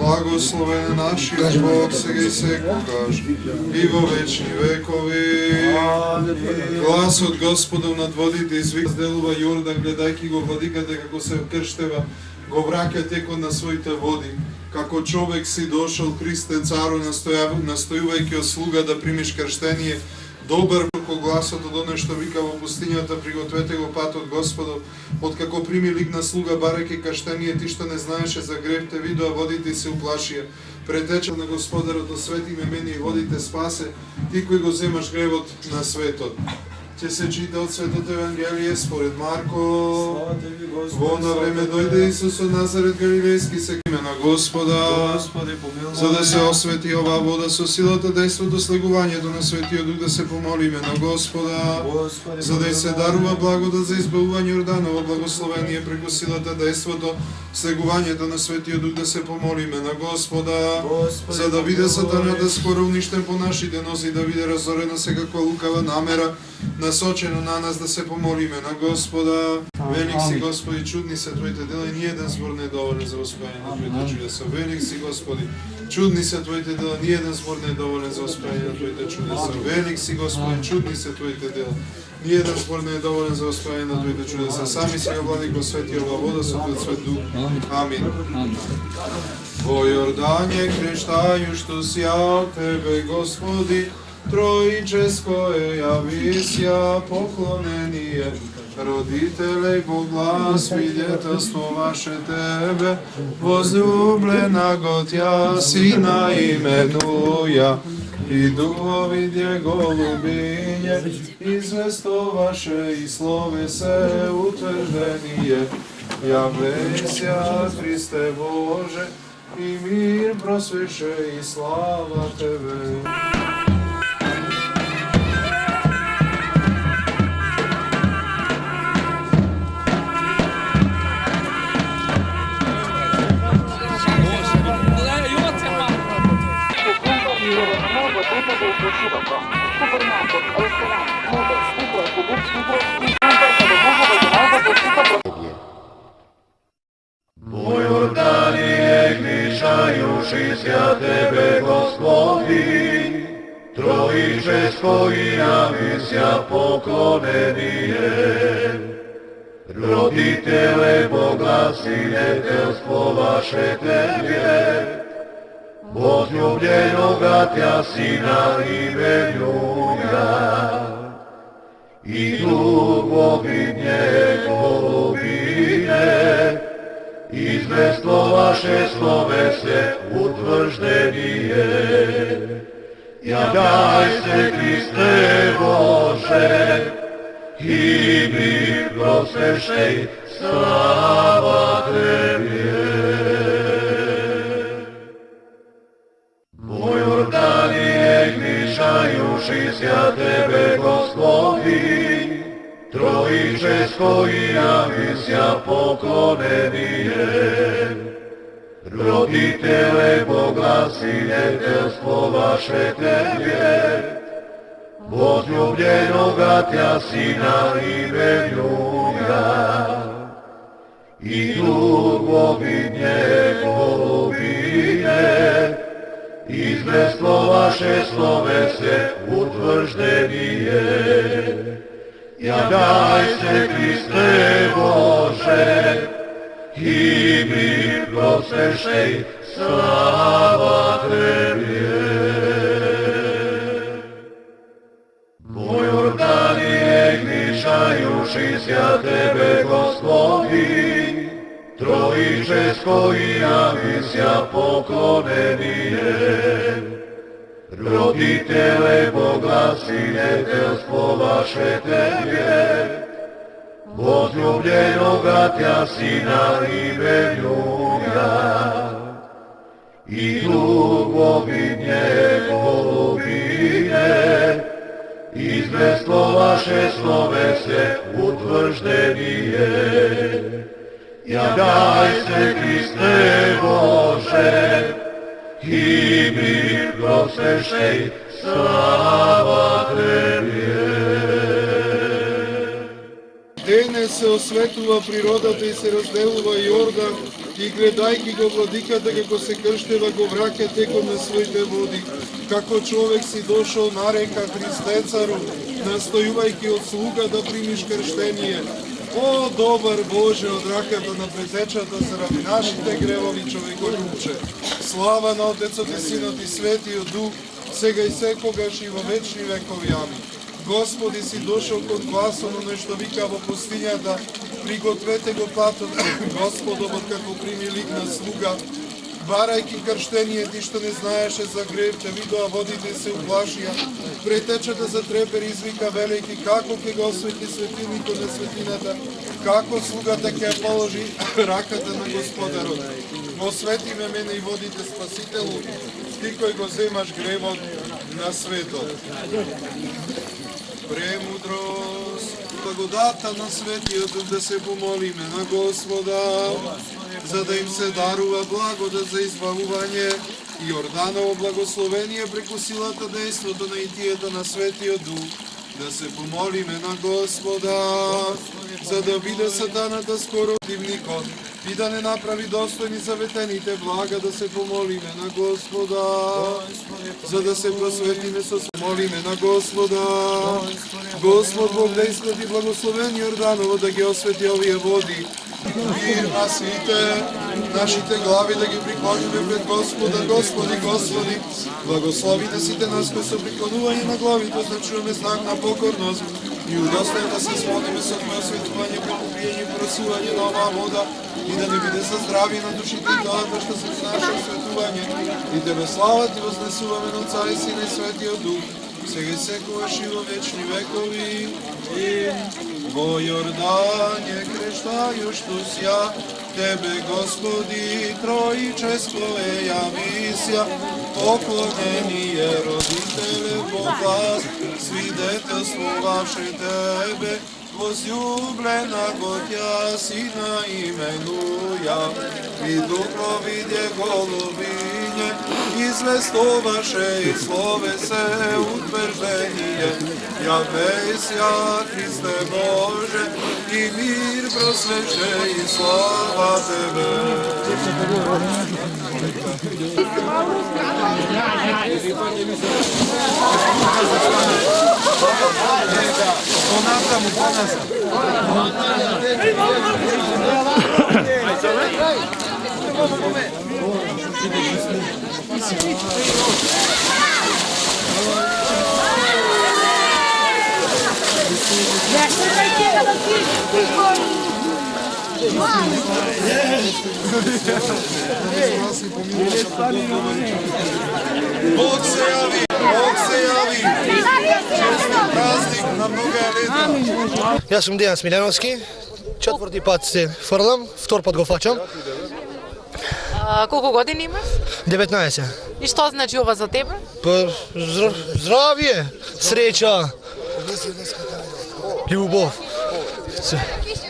Blagosloven naši Bog, сега и секогаш, и во вечни векови. Глас од Господов над водите извик сделува Јордан, гледајќи го владиката како се крштева, го враќа текот на своите води. Како човек си дошол, Христе царо, настојувајќи од слуга да примиш крштение, добар како гласот од оној што вика во пустињата, пригответе го патот Господов, откако прими лик на слуга барајќи крштение, ти што не знаеше за грев, те видоа водите и се уплашија. Претече на Господарот, освети ме мене и водите спасе, ти кој го земаш гревот на светот. Ќе се чита од Светото Евангелие според Марко. Во на време дојде Исус од Назарет Галилејски, се име на Господа, за да се освети оваа вода со силата дејството слегувањето на Светиот Дух, да се помолиме на Господа, за да се дарува благодат за избавување Јорданово благословение преку силата дејството слегувањето на Светиот Дух, да се помолиме на Господа, за да биде сатаната скоро уништен по нашите носи, да биде разорена секаква лукава намера насочено на нас, да се помолиме на Господа. Велик си Господи, чудни се Твоите дела и ниеден збор не е доволен за воспевање на Твоите чудеса. Велик си Господи, чудни се Твоите дела, ниеден збор не е доволен за воспевање на Твоите чудеса. Велик си Господи, чудни се Твоите дела, ниеден збор не е доволен за воспевање на Твоите чудеса. Сами си ја Владико свети ова вода со Твојот свет дух. Амин. Во Јордање крштајушту сја Тебе, Господи, Троическо е јавися поклонение, родителей Бога, свидетелство ваше Тебе, возлюблена го Тя, Сина именуја, и духовидје голубиње, известо ваше и слове се утверждение, јавлеся Христе Боже, и мир просвеше и слава Тебе. Во Јорданија гришајушися Тебе, Господи, Троическо и јавися поклонение, родителе Бога, свидетелство ваше Тебе, возлюбленога Тя Сина именуја, и духовидње голубиње, известно ваше слове се утвърждение. Јавляј се Христе Боже, и ми просвещај, слава Тебе. Во Јордање гришајушися Тебе, Господи, Троическо и јавися поклонение, родителе Бога, свидетелство ваше Тебе, возлюбленога Тя Сина именуја, и духовидње голубиње, известно ваше слове се утвърждение. Јавляј се Христе Боже, и ми просвещај, слава Тебе. Во Јордање гришајушися Тебе, Господи, Троическо и јавися поклонение, родителе Бога, свидетелство ваше Тебе, возлюбленога Тя Сина именуја, и духовидње голубиње, известно ваше слове се утвърждение. Јавляј се Христе Боже, и ми просвещај, слава Тебе. Денес се осветува природата и се разделува Јордан, и гледајки го владиката како се крштева, го враќа текот на своите води. Како човек си дошол на река Христе цару, настојувајќи од слуга да примиш крштение. О, добар Боже, од раката на претечата заради нашите гревови човеколюбче. Слава на Отецот и Синот и Светиот Дух, сега и секогаш и во вечни векови. Амин. Господи, си дошол кон гласот оној што вика во пустињата, пригответе го патот, Господовот како прими лик на слуга, барајќи крштение ти што не знаеше за грев, те видоа водите се уплашија, претечата затрепер извика велејќи како ќе го освети светилникот на светината, како слугата ќе ја положи раката на Господарот. Освети ме мене и водите Спасителу, ти кој го земаш гревот на светот. Премудрост, благодата на Светиот Дух да се помолиме на Господа, за да им се дарува благодат за избавување и Јорданово благословение преку силата дејството на итието на Светиот Дух, да се помолиме на Господа, за да биде сатаната скоро дивникот и да не направи достојни заветените блага, да се помолиме на Господа, за да се просветиме со молиме на Господа. Господ Бог дејствот и благословен Јорданово да ги освети овие води. Мир на сите, нашите глави да ги приклониме пред Господа. Господи, Господи, благослови на сите нас кои со приклонување на главите значуваме знак на покорност и удостоен да се склониме со Твое осветување, прекупијање и просување на оваа вода и да не биде за здравие на душите и телата што се наше осветување. И Тебе слава Ти вознесуваме на Отца и Сина и Светиот Дух, сега и секогаш и во вечни векови. Во Јордане крештајуштус ја, Тебе, Господи, Троичество явися, поклонени е родителе во глас, свидетелствувавше Тебе, возлюблена го Тја Сина именуја, и дух виде голубиње, известуваше и словесе утверждение, јавеся Христе Боже, и мир просвеше и слава Тебе. Бог се јави, Бог се јави. Честит празник на многе лета. Јас сум Дејан Смилјановски, четврти пат се фрлам, втор пат го фаќам, Колку години имаш? 19. И што значи ова за тебе? Па, здравие, среќа, љубов.